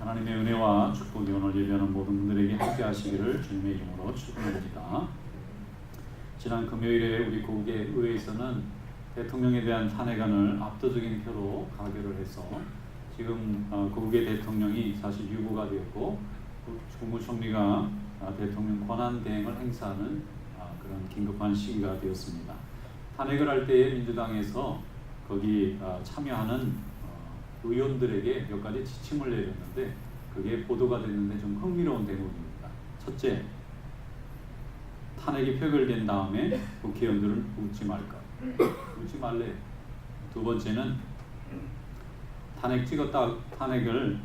하나님의 은혜와 축복이 오늘 예배하는 모든 분들에게 함께 하시기를 주님의 이름으로 축원합니다. 지난 금요일에 우리 고국의 의회에서는 대통령에 대한 탄핵안을 압도적인 표로 가결을 해서 지금 고국의 대통령이 사실 유보가 되었고 국무총리가 대통령 권한 대행을 행사하는 그런 긴급한 시기가 되었습니다. 탄핵을 할 때에 민주당에서 거기 참여하는 의원들에게 몇 가지 지침을 내렸는데 그게 보도가 됐는데 좀 흥미로운 대목입니다. 첫째, 탄핵이 표결된 다음에 국회의원들은 웃지 말까? 웃지 말래. 두 번째는 탄핵을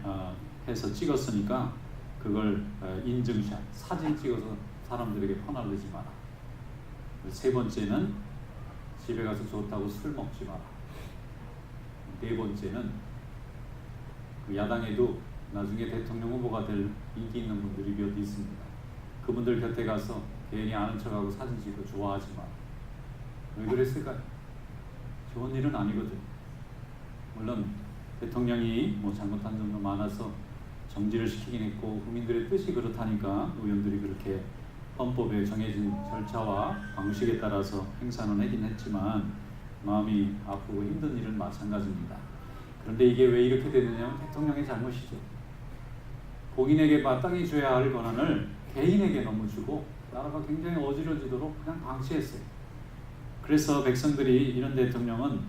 해서 찍었으니까 그걸 인증샷, 사진 찍어서 사람들에게 퍼날르지 마라. 세 번째는 집에 가서 좋다고 술 먹지 마라. 네 번째는 그 야당에도 나중에 대통령 후보가 될 인기 있는 분들이 몇 있습니다. 그분들 곁에 가서 괜히 아는 척하고 사진 찍고 좋아하지 마. 왜 그랬을까요? 좋은 일은 아니거든. 물론 대통령이 잘못한 점도 많아서 정지를 시키긴 했고 국민들의 뜻이 그렇다니까 의원들이 그렇게 헌법에 정해진 절차와 방식에 따라서 행사는 하긴 했지만 마음이 아프고 힘든 일은 마찬가지입니다. 그런데 이게 왜 이렇게 되느냐면 대통령의 잘못이죠. 본인에게 마땅히 줘야 할 권한을 개인에게 너무 주고 나라가 굉장히 어지러지도록 그냥 방치했어요. 그래서 백성들이 이런 대통령은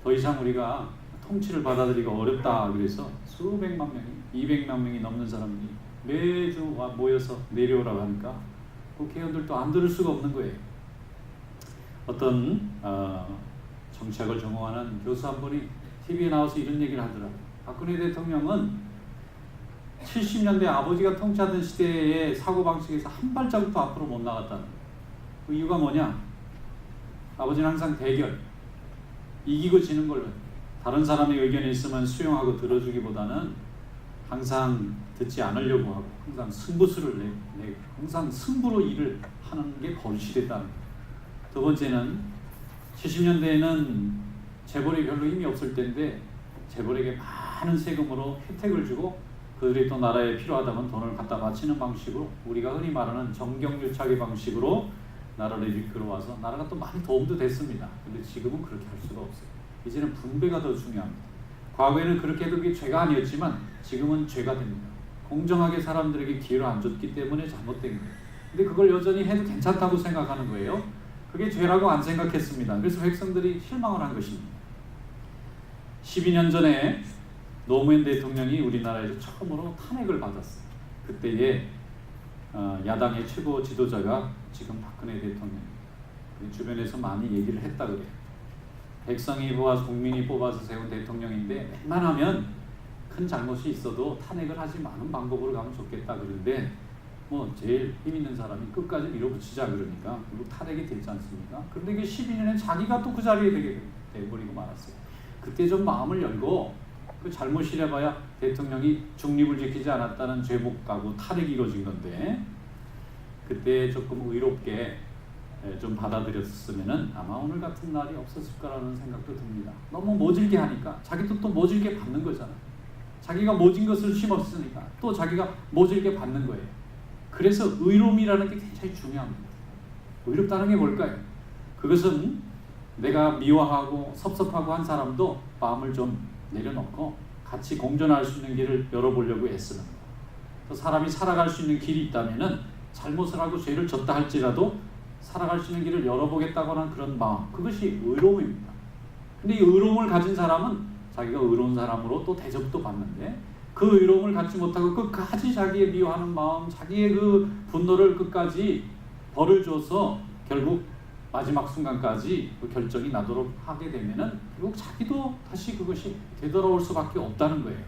더 이상 우리가 통치를 받아들이기가 어렵다 그래서 수백만 명이 200만 명이 넘는 사람들이 매주 모여서 내려오라고 하니까 국회의원들도 안 들을 수가 없는 거예요. 어떤 정치학을 전공하는 교수 한 분이 TV에 나와서 이런 얘기를 하더라고요. 박근혜 대통령은 70년대 아버지가 통치하던 시대의 사고방식에서 한 발자국도 앞으로 못 나갔다는 거예요. 그 이유가 뭐냐? 아버지는 항상 대결, 이기고 지는 걸로 다른 사람의 의견이 있으면 수용하고 들어주기보다는 항상 듣지 않으려고 하고 항상 승부수를 내고 항상 승부로 일을 하는 게 버릇이 됐다는 거예요. 두 번째는 70년대에는 재벌이 별로 힘이 없을 때인데 재벌에게 많은 세금으로 혜택을 주고 그들이 또 나라에 필요하다면 돈을 갖다 바치는 방식으로 우리가 흔히 말하는 정경유착의 방식으로 나라를 이끌어와서 나라가 또 많이 도움도 됐습니다. 근데 지금은 그렇게 할 수가 없어요. 이제는 분배가 더 중요합니다. 과거에는 그렇게 해도 그게 죄가 아니었지만 지금은 죄가 됩니다. 공정하게 사람들에게 기회를 안 줬기 때문에 잘못된 거예요. 근데 그걸 여전히 해도 괜찮다고 생각하는 거예요. 그게 죄라고 안 생각했습니다. 그래서 백성들이 실망을 한 것입니다. 12년 전에 노무현 대통령이 우리나라에서 처음으로 탄핵을 받았어요. 그때의 야당의 최고 지도자가 지금 박근혜 대통령입니다. 주변에서 많이 얘기를 했다 그래요. 백성이 뽑아서 국민이 뽑아서 세운 대통령인데 웬만하면 큰 잘못이 있어도 탄핵을 하지 않은 방법으로 가면 좋겠다 그러는데 제일 힘 있는 사람이 끝까지 밀어붙이자 그러니까 결국 탄핵이 되지 않습니까? 그런데 이게 12년에 자기가 또 그 자리에 되게 돼버리고 말았어요. 그때 좀 마음을 열고 그 잘못이라봐야 대통령이 중립을 지키지 않았다는 죄목 가고 탄핵이 이루어진 건데 그때 조금 의롭게 좀 받아들였으면은 아마 오늘 같은 날이 없었을 거라는 생각도 듭니다. 너무 모질게 하니까 자기도 또 모질게 받는 거잖아요. 자기가 모진 것을 심었으니까 또 자기가 모질게 받는 거예요. 그래서 의로움이라는 게 굉장히 중요합니다. 의롭다는 게 뭘까요? 그것은 내가 미워하고 섭섭하고 한 사람도 마음을 좀 내려놓고 같이 공존할 수 있는 길을 열어보려고 애쓰는 거예요. 또 사람이 살아갈 수 있는 길이 있다면은 잘못을 하고 죄를 졌다 할지라도 살아갈 수 있는 길을 열어보겠다고 하는 그런 마음, 그것이 의로움입니다. 근데 이 의로움을 가진 사람은 자기가 의로운 사람으로 또 대접도 받는데 그 의로움을 갖지 못하고 끝까지 자기의 미워하는 마음, 자기의 그 분노를 끝까지 벌을 줘서 결국 마지막 순간까지 그 결정이 나도록 하게 되면은 결국 자기도 다시 그것이 되돌아올 수밖에 없다는 거예요.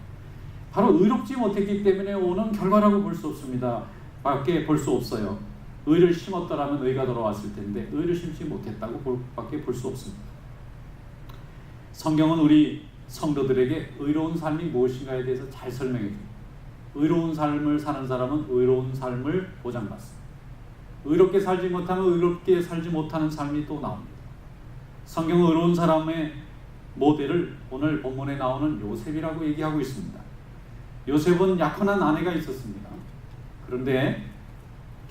바로 의롭지 못했기 때문에 오는 결과라고 볼 수 없습니다. 밖에 볼 수 없어요. 의를 심었더라면 의가 돌아왔을 텐데 의를 심지 못했다고 밖에 볼 수 없습니다. 성경은 우리 성도들에게 의로운 삶이 무엇인가에 대해서 잘 설명해 줍니다. 의로운 삶을 사는 사람은 의로운 삶을 보장받습니다. 의롭게 살지 못하면 의롭게 살지 못하는 삶이 또 나옵니다. 성경은 의로운 사람의 모델을 오늘 본문에 나오는 요셉이라고 얘기하고 있습니다. 요셉은 약혼한 아내가 있었습니다. 그런데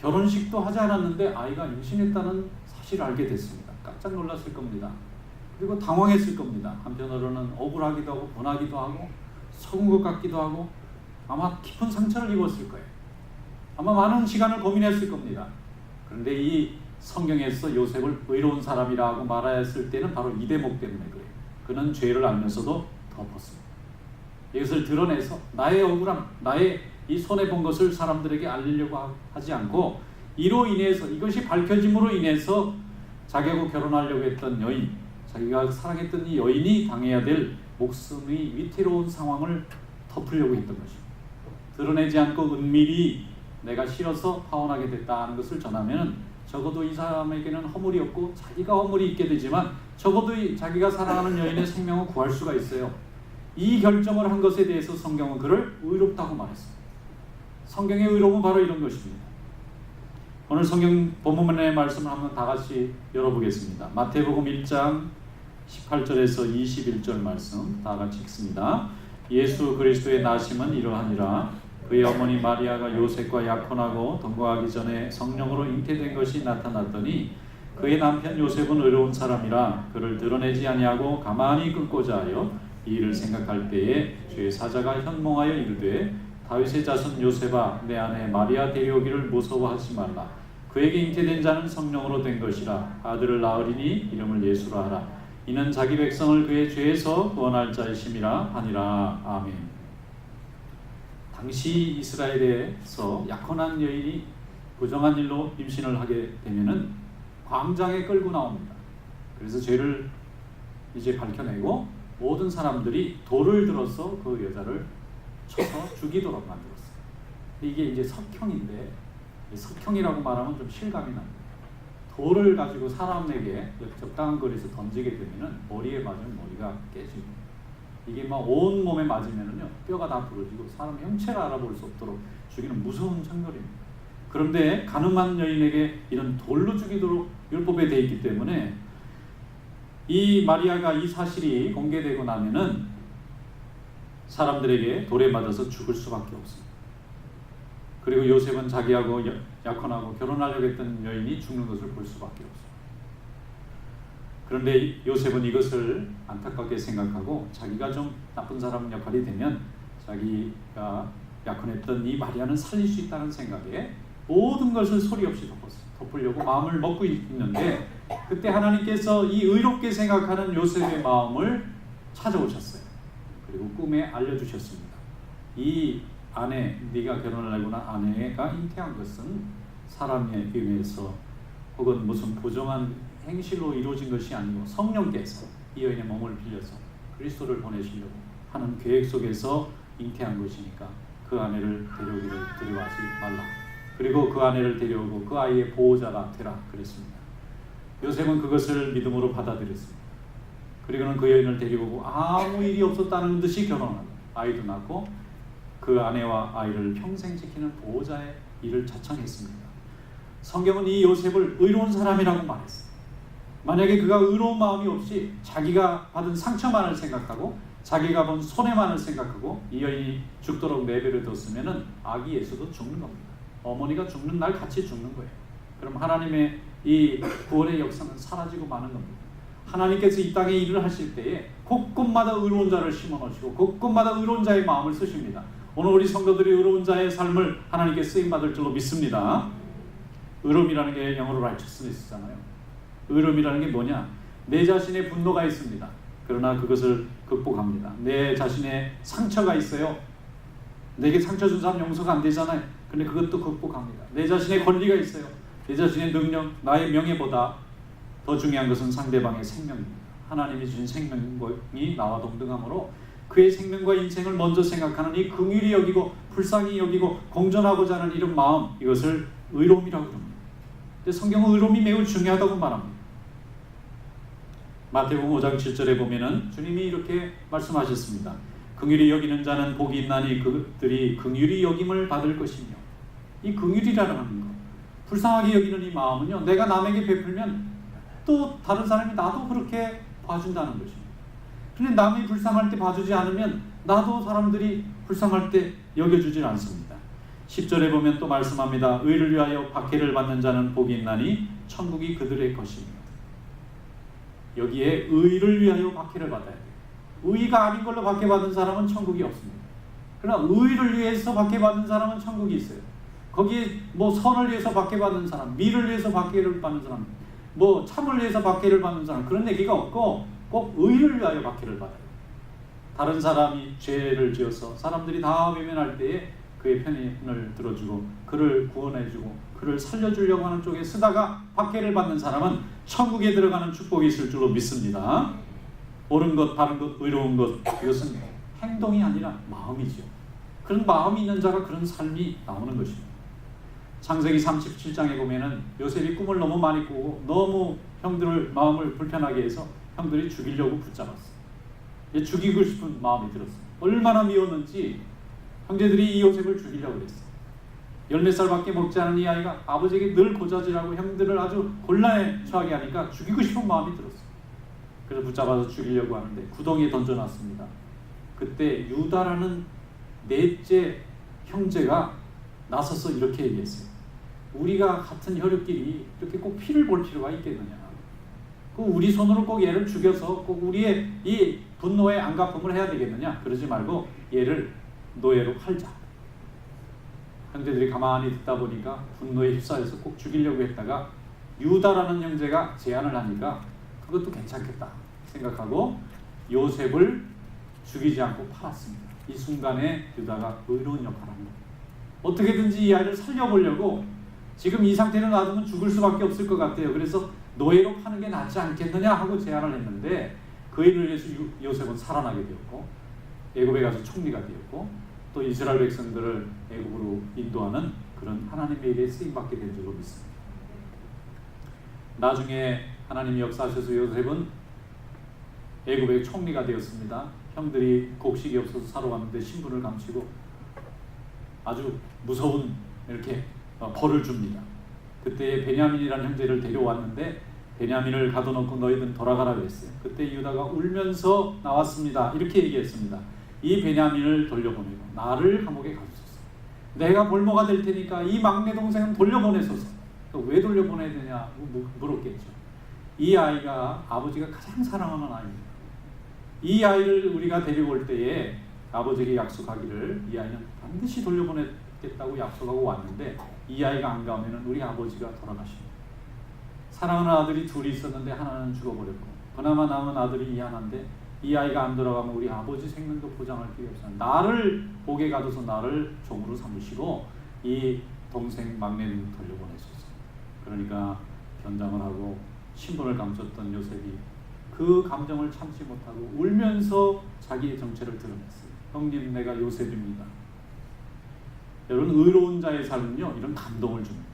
결혼식도 하지 않았는데 아이가 임신했다는 사실을 알게 됐습니다. 깜짝 놀랐을 겁니다. 그리고 당황했을 겁니다. 한편으로는 억울하기도 하고 분하기도 하고 속은 것 같기도 하고 아마 깊은 상처를 입었을 거예요. 아마 많은 시간을 고민했을 겁니다. 그런데 이 성경에서 요셉을 의로운 사람이라고 말하였을 때는 바로 이 대목 때문에 그래요. 그는 죄를 알면서도 덮었습니다. 이것을 드러내서 나의 억울함, 나의 이 손해본 것을 사람들에게 알리려고 하지 않고 이로 인해서, 이것이 밝혀짐으로 인해서 자기하고 결혼하려고 했던 여인, 자기가 사랑했던 이 여인이 당해야 될 목숨이 위태로운 상황을 덮으려고 했던 것입니다. 드러내지 않고 은밀히 내가 싫어서 파혼하게 됐다는 것을 전하면 적어도 이 사람에게는 허물이 없고 자기가 허물이 있게 되지만 적어도 자기가 사랑하는 여인의 생명을 구할 수가 있어요. 이 결정을 한 것에 대해서 성경은 그를 의롭다고 말했습니다. 성경의 의로움은 바로 이런 것입니다. 오늘 성경 본문의 말씀을 한번 다 같이 열어보겠습니다. 마태복음 1장 18절에서 21절 말씀 다 같이 읽습니다. 예수 그리스도의 나심은 이러하니라. 그의 어머니 마리아가 요셉과 약혼하고 동거하기 전에 성령으로 잉태된 것이 나타났더니 그의 남편 요셉은 의로운 사람이라 그를 드러내지 아니하고 가만히 끊고자 하여 이 일을 생각할 때에 주의 사자가 현몽하여 이르되 다윗의 자손 요셉아 내 아내 마리아 데려오기를 무서워하지 말라. 그에게 잉태된 자는 성령으로 된 것이라. 아들을 낳으리니 이름을 예수라 하라. 이는 자기 백성을 그의 죄에서 구원할 자이심이라 하니라. 아멘. 당시 이스라엘에서 약혼한 여인이 부정한 일로 임신을 하게 되면은 광장에 끌고 나옵니다. 그래서 죄를 이제 밝혀내고 모든 사람들이 돌을 들어서 그 여자를 쳐서 죽이도록 만들었어요. 이게 이제 석형인데, 석형이라고 말하면 좀 실감이 납니다. 돌을 가지고 사람에게 적당한 거리에서 던지게 되면은 머리에 맞으면 머리가 깨지고, 이게 막 온 몸에 맞으면은요 뼈가 다 부러지고 사람 형체를 알아볼 수 없도록 죽이는 무서운 장렬입니다. 그런데 가늠한 여인에게 이런 돌로 죽이도록 율법에 되어 있기 때문에 이 마리아가 이 사실이 공개되고 나면은 사람들에게 돌에 맞아서 죽을 수밖에 없습니다. 그리고 요셉은 자기하고 약혼하고 결혼하려고 했던 여인이 죽는 것을 볼 수밖에 없습니다. 그런데 요셉은 이것을 안타깝게 생각하고 자기가 좀 나쁜 사람 역할이 되면 자기가 약혼했던 이 마리아는 살릴 수 있다는 생각에 모든 것을 소리 없이 덮으려고 마음을 먹고 있는데, 그때 하나님께서 이 의롭게 생각하는 요셉의 마음을 찾아오셨어요. 그리고 꿈에 알려주셨습니다. 이 아내, 네가 결혼을 하고 난 아내가 잉태한 것은 사람에 의해서 혹은 무슨 부정한 행실로 이루어진 것이 아니고 성령께서 이 여인의 몸을 빌려서 그리스도를 보내시려고 하는 계획 속에서 잉태한 것이니까 그 아내를 데려오기를 두려워하지 말라. 그리고 그 아내를 데려오고 그 아이의 보호자가 되라 그랬습니다. 요셉은 그것을 믿음으로 받아들였습니다. 그리고는 그 여인을 데리고 아무 일이 없었다는 듯이 결혼하고 아이도 낳고 그 아내와 아이를 평생 지키는 보호자의 일을 자청했습니다. 성경은 이 요셉을 의로운 사람이라고 말했어요. 만약에 그가 의로운 마음이 없이 자기가 받은 상처만을 생각하고 자기가 본 손해만을 생각하고 이 여인이 죽도록 내버려뒀으면 아기 예수도 죽는 겁니다. 어머니가 죽는 날 같이 죽는 거예요. 그럼 하나님의 이 구원의 역사는 사라지고 마는 겁니다. 하나님께서 이 땅에 일을 하실 때에 곳곳마다 의로운 자를 심어놓으시고 곳곳마다 의로운 자의 마음을 쓰십니다. 오늘 우리 성도들이 의로운 자의 삶을 하나님께 쓰임받을 줄로 믿습니다. 의로움이라는 게 영어로 righteousness잖아요. 의로움이라는 게 뭐냐? 내 자신의 분노가 있습니다. 그러나 그것을 극복합니다. 내 자신의 상처가 있어요. 내게 상처 준 사람 용서가 안 되잖아요. 근데 그것도 극복합니다. 내 자신의 권리가 있어요. 내 자신의 능력, 나의 명예보다 더 중요한 것은 상대방의 생명입니다. 하나님이 주신 생명이 나와 동등하므로 그의 생명과 인생을 먼저 생각하는 이 긍휼히 여기고 불쌍히 여기고 공존하고자 하는 이런 마음, 이것을 의로움이라고 합니다. 근데 성경은 의로움이 매우 중요하다고 말합니다. 마태복음 5장 7절에 보면은 주님이 이렇게 말씀하셨습니다. 긍휼히 여기는 자는 복이 있나니 그들이 긍휼히 여김을 받을 것이며, 이 긍휼이라는 것, 불쌍하게 여기는 이 마음은요, 내가 남에게 베풀면 또 다른 사람이 나도 그렇게 봐준다는 것입니다. 근데 남이 불쌍할 때 봐주지 않으면 나도 사람들이 불쌍할 때 여겨주질 않습니다. 10절에 보면 또 말씀합니다. 의를 위하여 박해를 받는 자는 복이 있나니 천국이 그들의 것입니다. 여기에 의를 위하여 박해를 받아야 돼요. 의가 아닌 걸로 박해받은 사람은 천국이 없습니다. 그러나 의를 위해서 박해받는 사람은 천국이 있어요. 거기에 뭐 선을 위해서 박해받는 사람, 미를 위해서 박해를 받는 사람, 뭐 참을 위해서 박해를 받는 사람, 그런 얘기가 없고 꼭 의를 위하여 박해를 받아요. 다른 사람이 죄를 지어서 사람들이 다 외면할 때에 그의 편을 들어주고 그를 구원해주고 그를 살려주려고 하는 쪽에 쓰다가 박해를 받는 사람은 천국에 들어가는 축복이 있을 줄로 믿습니다. 옳은 것, 바른 것, 의로운 것, 이것은 행동이 아니라 마음이죠. 그런 마음이 있는 자가 그런 삶이 나오는 것입니다. 창세기 37장에 보면은 요셉이 꿈을 너무 많이 꾸고 너무 형들을 마음을 불편하게 해서 형들이 죽이려고 붙잡았어요. 죽이고 싶은 마음이 들었어요. 얼마나 미웠는지 형제들이 이 요셉을 죽이려고 그랬어요. 14살밖에 먹지 않은 이 아이가 아버지에게 늘 고자질하고 형들을 아주 곤란에 처하게 하니까 죽이고 싶은 마음이 들었어요. 그래서 붙잡아서 죽이려고 하는데 구덩이에 던져놨습니다. 그때 유다라는 넷째 형제가 나서서 이렇게 얘기했어요. 우리가 같은 혈육끼리 이렇게 꼭 피를 볼 필요가 있겠느냐. 우리 손으로 꼭 얘를 죽여서 꼭 우리의 이 분노의 안갚음을 해야 되겠느냐. 그러지 말고 얘를 노예로 팔자. 형제들이 가만히 듣다 보니까 분노에 휩싸여서 꼭 죽이려고 했다가 유다라는 형제가 제안을 하니까 그것도 괜찮겠다 생각하고 요셉을 죽이지 않고 팔았습니다. 이 순간에 유다가 의로운 역할을 합니다. 어떻게든지 이 아이를 살려보려고 지금 이 상태로 놔두면 죽을 수밖에 없을 것 같아요. 그래서 노예로 파는 게 낫지 않겠느냐 하고 제안을 했는데 그 일을 위해서 요셉은 살아나게 되었고 애굽에 가서 총리가 되었고 또 이스라엘 백성들을 애굽으로 인도하는 그런 하나님의 일에 쓰임받게 된 줄로 믿습니다. 나중에 하나님이 역사하셔서 요셉은 애굽의 총리가 되었습니다. 형들이 곡식이 없어서 사러 왔는데 신분을 감추고 아주 무서운 이렇게 벌을 줍니다. 그때 베냐민이라는 형제를 데려왔는데 베냐민을 가둬놓고 너희들은 돌아가라 그랬어요. 그때 유다가 울면서 나왔습니다. 이렇게 얘기했습니다. 이 베냐민을 돌려보내고 나를 감옥에 가두소서. 내가 볼모가 될 테니까 이 막내 동생은 돌려보내소서. 왜 돌려보내야 되냐 물었겠죠. 이 아이가 아버지가 가장 사랑하는 아이입니다. 이 아이를 우리가 데리고 올 때에 아버지에게 약속하기를 이 아이는 반드시 돌려보내겠다고 약속하고 왔는데 이 아이가 안 가면 우리 아버지가 돌아가십니다. 사랑하는 아들이 둘이 있었는데 하나는 죽어버렸고 그나마 남은 아들이 이 하나인데 이 아이가 안 돌아가면 우리 아버지 생명도 보장할 길이 없어요. 나를 복에 가둬서 나를 종으로 삼으시고 이 동생 막내는 돌려보내소서. 그러니까 변장을 하고 신분을 감췄던 요셉이 그 감정을 참지 못하고 울면서 자기의 정체를 드러냈어요. 형님, 내가 요셉입니다. 여러분, 의로운 자의 삶은요 이런 감동을 줍니다.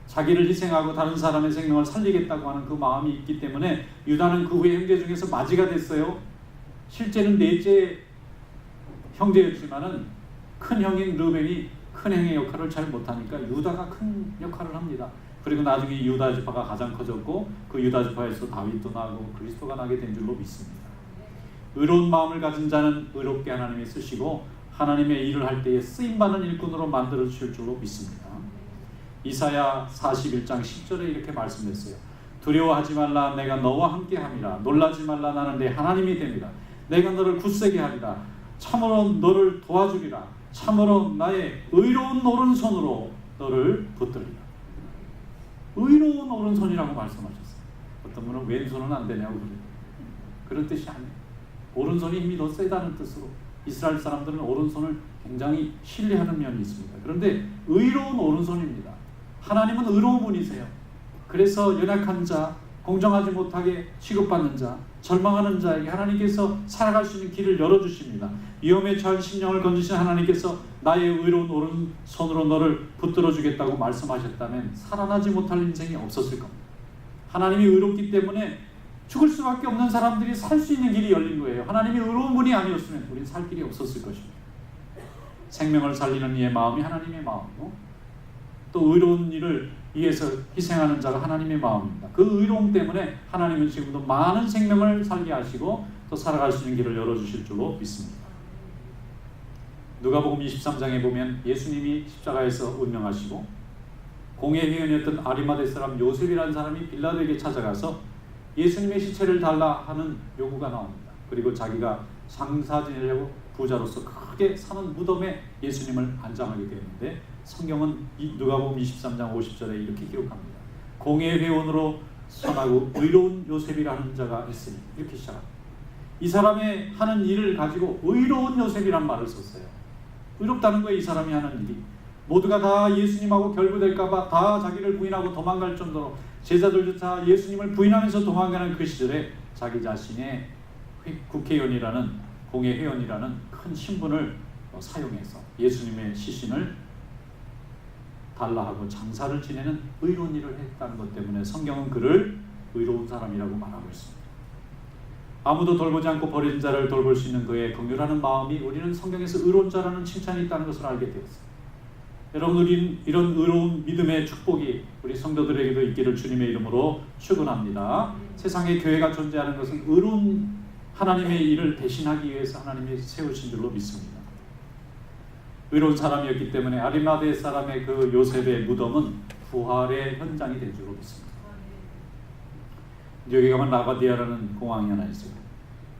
자기를 희생하고 다른 사람의 생명을 살리겠다고 하는 그 마음이 있기 때문에 유다는 그 후에 형제 중에서 맞이가 됐어요. 실제는 넷째 형제였지만은 큰 형인 르벤이 큰 형의 역할을 잘 못하니까 유다가 큰 역할을 합니다. 그리고 나중에 유다 지파가 가장 커졌고 그 유다 지파에서 다윗도 나고 그리스도가 나게 된 줄로 믿습니다. 의로운 마음을 가진 자는 의롭게 하나님이 쓰시고 하나님의 일을 할 때에 쓰임받는 일꾼으로 만들어 주실 줄로 믿습니다. 이사야 41장 10절에 이렇게 말씀했어요. 두려워하지 말라, 내가 너와 함께함이라. 놀라지 말라, 나는 내 하나님이 됩니다. 내가 너를 굳세게 하리라. 참으로 너를 도와주리라. 참으로 나의 의로운 오른손으로 너를 붙들리라. 의로운 오른손이라고 말씀하셨어요. 어떤 분은 왼손은 안 되냐고 그래요. 그런 뜻이 아니에요. 오른손이 힘이 더 세다는 뜻으로 이스라엘 사람들은 오른손을 굉장히 신뢰하는 면이 있습니다. 그런데 의로운 오른손입니다. 하나님은 의로운 분이세요. 그래서 연약한 자, 공정하지 못하게 취급받는 자, 절망하는 자에게 하나님께서 살아갈 수 있는 길을 열어주십니다. 위험에 처한 심령을 건지신 하나님께서 나의 의로운 오른손으로 너를 붙들어 주겠다고 말씀하셨다면 살아나지 못할 인생이 없었을 겁니다. 하나님이 의롭기 때문에 죽을 수밖에 없는 사람들이 살 수 있는 길이 열린 거예요. 하나님이 의로운 분이 아니었으면 우리는 살 길이 없었을 것입니다. 생명을 살리는 이의 마음이 하나님의 마음이고 또 의로운 일을 위해서 희생하는 자가 하나님의 마음입니다. 그 의로움 때문에 하나님은 지금도 많은 생명을 살게 하시고 또 살아갈 수 있는 길을 열어주실 줄로 믿습니다. 누가복음 23장에 보면 예수님이 십자가에서 운명하시고 공의 회원이었던 아리마대 사람 요셉이라는 사람이 빌라도에게 찾아가서 예수님의 시체를 달라 하는 요구가 나옵니다. 그리고 자기가 장사 지내려고 부자로서 크게 사는 무덤에 예수님을 안장하게 되었는데, 성경은 누가복음 23장 50절에 이렇게 기록합니다. 공의 회원으로 선하고 의로운 요셉이라는 자가 있으니, 이렇게 시작합니다. 이 사람의 하는 일을 가지고 의로운 요셉이란 말을 썼어요. 의롭다는 거예요. 이 사람이 하는 일이 모두가 다 예수님하고 결부될까봐 다 자기를 부인하고 도망갈 정도로, 제자들조차 예수님을 부인하면서 도망가는 그 시절에 자기 자신의 국회의원이라는, 공의 회원이라는 큰 신분을 사용해서 예수님의 시신을 달라하고 장사를 지내는 의로운 일을 했다는 것 때문에 성경은 그를 의로운 사람이라고 말하고 있습니다. 아무도 돌보지 않고 버린 자를 돌볼 수 있는 그의 긍휼하는 마음이, 우리는 성경에서 의로운 자라는 칭찬이 있다는 것을 알게 되었습니다. 여러분, 우리는 이런 의로운 믿음의 축복이 우리 성도들에게도 있기를 주님의 이름으로 축원합니다. 세상에 교회가 존재하는 것은 의로운 하나님의 일을 대신하기 위해서 하나님이 세우신 줄로 믿습니다. 의로운 사람이었기 때문에 아리마대 사람의 그 요셉의 무덤은 부활의 현장이 된 줄로 믿습니다. 여기 가면 라과디아라는 공항이 하나 있어요.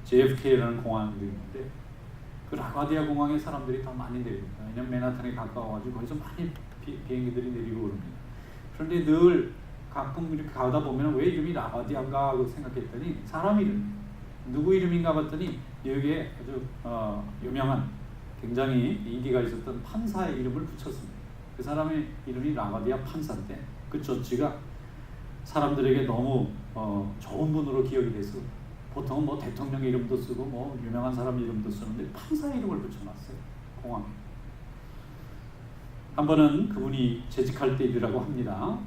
JFK라는 공항도 있는데 그 라과디아 공항에 사람들이 더 많이 내립니다. 왜냐하면 맨하탄에 가까워가지고 거기서 많이 비행기들이 내리고 그럽니다. 그런데 늘 가끔 이렇게 가다 보면 왜 이름이 라과디아인가 하고 생각했더니 사람 이름, 누구 이름인가 봤더니 여기에 아주 유명한, 굉장히 인기가 있었던 판사의 이름을 붙였습니다. 그 사람의 이름이 라과디아 판사인데 그 조치가 사람들에게 너무 좋은 분으로 기억이 돼서 보통은 뭐 대통령 이름도 쓰고 뭐 유명한 사람 이름도 쓰는데 판사의 이름을 붙여놨어요. 공항에. 한 번은 그분이 재직할 때 일이라고 합니다.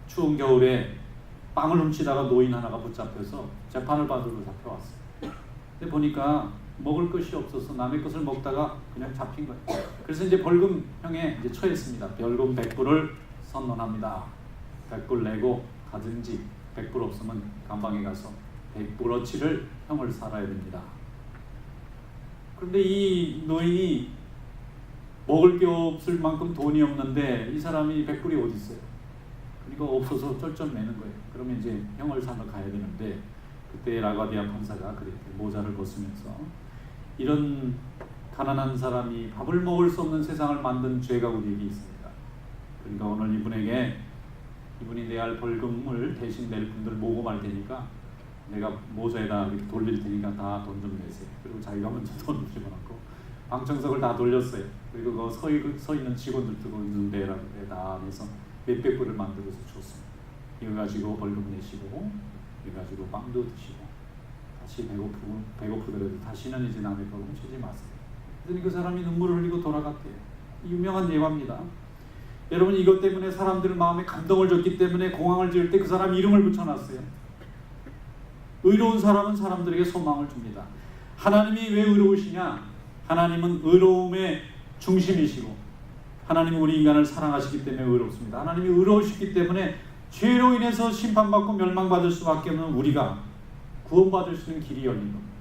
추운 겨울에 빵을 훔치다가 노인 하나가 붙잡혀서 재판을 받으러 잡혀왔어요. 근데 보니까 먹을 것이 없어서 남의 것을 먹다가 그냥 잡힌 거예요. 그래서 이제 벌금형에 이제 처했습니다. 벌금 100불을 선언합니다. 100불 내고 가든지 100불 없으면 감방에 가서 100불어치를 형을 살아야 됩니다. 그런데 이 노인이 먹을 게 없을 만큼 돈이 없는데 이 사람이 100불이 어디 있어요? 그러니까 없어서 쩔쩔매는 거예요. 그러면 이제 형을 사러 가야 되는데 그때 라과디아 판사가 그렇게 모자를 벗으면서 이런 가난한 사람이 밥을 먹을 수 없는 세상을 만든 죄가 우리에게 있습니다. 그러니까 오늘 이분이 내야 할 벌금을 대신 낼 분들 모금할 테니까 내가 모자에다 이렇게 돌릴 테니까 다 돈 좀 내세요. 그리고 자기가 먼저 돈을 집어넣고 방청석을 다 돌렸어요. 그리고 그 서 있는 직원들 뜨고 있는 데다 내서 몇백 불을 만들어서 줬습니다. 이거 가지고 벌금 내시고 이거 가지고 빵도 드시고 다시 배고프더라도 다시는 이제 남의 벌금 주지 마세요. 그랬더니 그 사람이 눈물을 흘리고 돌아갔대요. 유명한 예화입니다. 여러분, 이것 때문에 사람들 마음에 감동을 줬기 때문에 공항을 지을 때 그 사람 이름을 붙여놨어요. 의로운 사람은 사람들에게 소망을 줍니다. 하나님이 왜 의로우시냐? 하나님은 의로움의 중심이시고 하나님은 우리 인간을 사랑하시기 때문에 의롭습니다. 하나님이 의로우시기 때문에 죄로 인해서 심판받고 멸망받을 수밖에 없는 우리가 구원받을 수 있는 길이 열린 겁니다.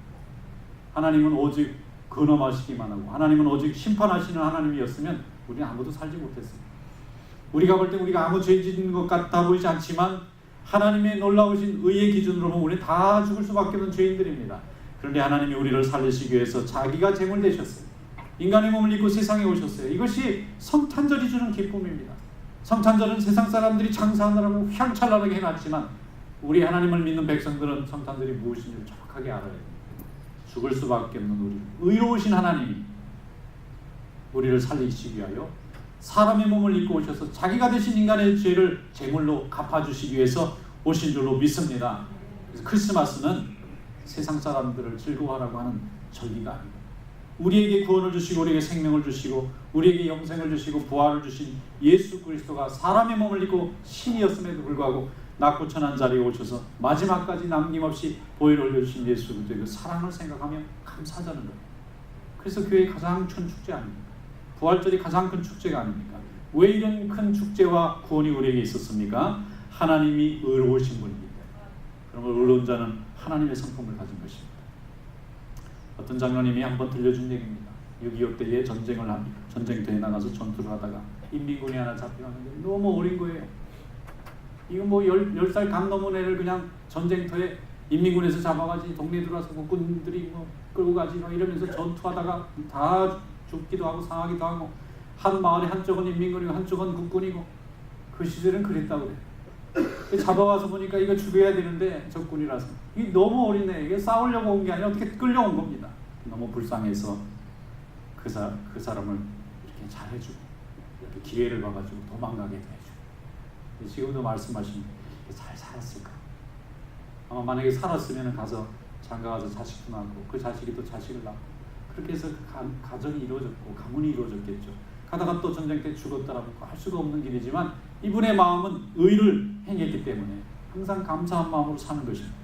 하나님은 오직 근엄하시기만 하고 하나님은 오직 심판하시는 하나님이었으면 우리는 아무도 살지 못했습니다. 우리가 볼 때 우리가 아무 죄 짓는 것 같아 보이지 않지만 하나님의 놀라우신 의의 기준으로 보면 우리 다 죽을 수밖에 없는 죄인들입니다. 그런데 하나님이 우리를 살리시기 위해서 자기가 제물 되셨어요. 인간의 몸을 입고 세상에 오셨어요. 이것이 성탄절이 주는 기쁨입니다. 성탄절은 세상 사람들이 장사하느라고 휘황찬란하게 해놨지만 우리 하나님을 믿는 백성들은 성탄절이 무엇인지를 정확하게 알아야 됩니다. 죽을 수밖에 없는 우리, 의로우신 하나님이 우리를 살리시기 위하여 사람의 몸을 입고 오셔서 자기가 되신 인간의 죄를 제물로 갚아주시기 위해서 오신 줄로 믿습니다. 그래서 크리스마스는 세상 사람들을 즐거워하라고 하는 절기가 아닙니다. 우리에게 구원을 주시고 우리에게 생명을 주시고 우리에게 영생을 주시고 부활을 주신 예수 그리스도가 사람의 몸을 입고 신이었음에도 불구하고 낮고 천한 자리에 오셔서 마지막까지 남김없이 보혈을 흘려주신 예수 그리스도의 그 사랑을 생각하며 감사하자는 거예요. 그래서 교회의 가장 큰 축제 아닙니까? 부활절이 가장 큰 축제가 아닙니까? 왜 이런 큰 축제와 구원이 우리에게 있었습니까? 하나님이 의로우신 분입니다. 그러면 의로운 자는 하나님의 성품을 가진 것입니다. 어떤 장로님이 한번 들려준 얘기입니다. 6.25 때에 전쟁터에 나가서 전투를 하다가 인민군이 하나 잡혀가는데 너무 어린 거예요. 이거 뭐 10살 간 넘은 애를 그냥 전쟁터에 인민군에서 잡아가지 동네 들어와서 국군들이 뭐 끌고 가지 막 이러면서 전투하다가 다 죽기도 하고 상하기도 하고, 한 마을에 한쪽은 인민군이고 한쪽은 국군이고, 그 시절은 그랬다고 그래요. 잡아와서 보니까 이거 죽여야 되는데 적군이라서 이게 너무 어린애, 이게 싸우려고 온 게 아니라 어떻게 끌려온 겁니다. 너무 불쌍해서 그 사람을 이렇게 잘해주고 이렇게 기회를 봐가지고 도망가게 해주고. 지금도 말씀하십니다. 잘 살았을까? 아마 만약에 살았으면 가서 장가가서 자식도 낳고 그 자식이 또 자식을 낳고 그렇게 해서 가정이 이루어졌고 가문이 이루어졌겠죠. 가다가 또 전쟁 때 죽었다라고 할 수가 없는 길이지만 이분의 마음은 의를 행했기 때문에 항상 감사한 마음으로 사는 것입니다.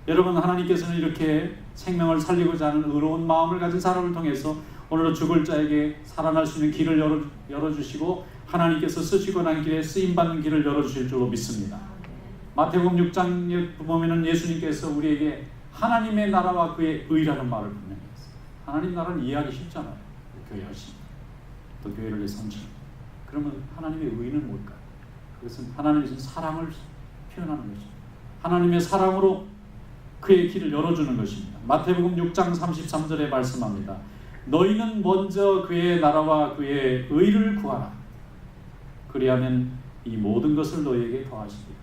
여러분, 하나님께서는 이렇게 생명을 살리고자 하는 의로운 마음을 가진 사람을 통해서 오늘도 죽을 자에게 살아날 수 있는 길을 열어주시고 하나님께서 쓰시고 난 길에 쓰임받는 길을 열어주실 줄로 믿습니다. 마태복음 6장에 보면 예수님께서 우리에게 하나님의 나라와 그의 의라는 말을 분명히 했어요. 하나님 나라는 이해하기 쉽잖아요. 교회 열심히 또 교회를 위해 섬기는. 그러면 하나님의 의는 뭘까요? 그것은 하나님의 사랑을 표현하는 것입니다. 하나님의 사랑으로 그의 길을 열어주는 것입니다. 마태복음 6장 33절에 말씀합니다. 너희는 먼저 그의 나라와 그의 의를 구하라. 그리하면 이 모든 것을 너희에게 더하시리라.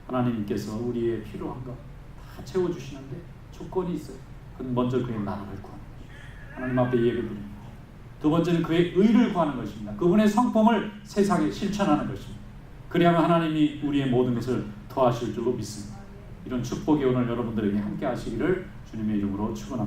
하나님께서 우리의 필요한 것 다 채워주시는데 조건이 있어요. 그건 먼저 그의 나라를 구하는 것입니다. 하나님 앞에 예배를 드립니다. 두 번째는 그의 의를 구하는 것입니다. 그분의 성품을 세상에 실천하는 것입니다. 그리하면 하나님이 우리의 모든 것을 더하실 줄로 믿습니다. 이런 축복이 오늘 여러분들에게 함께 하시기를 주님의 이름으로 축원합니다.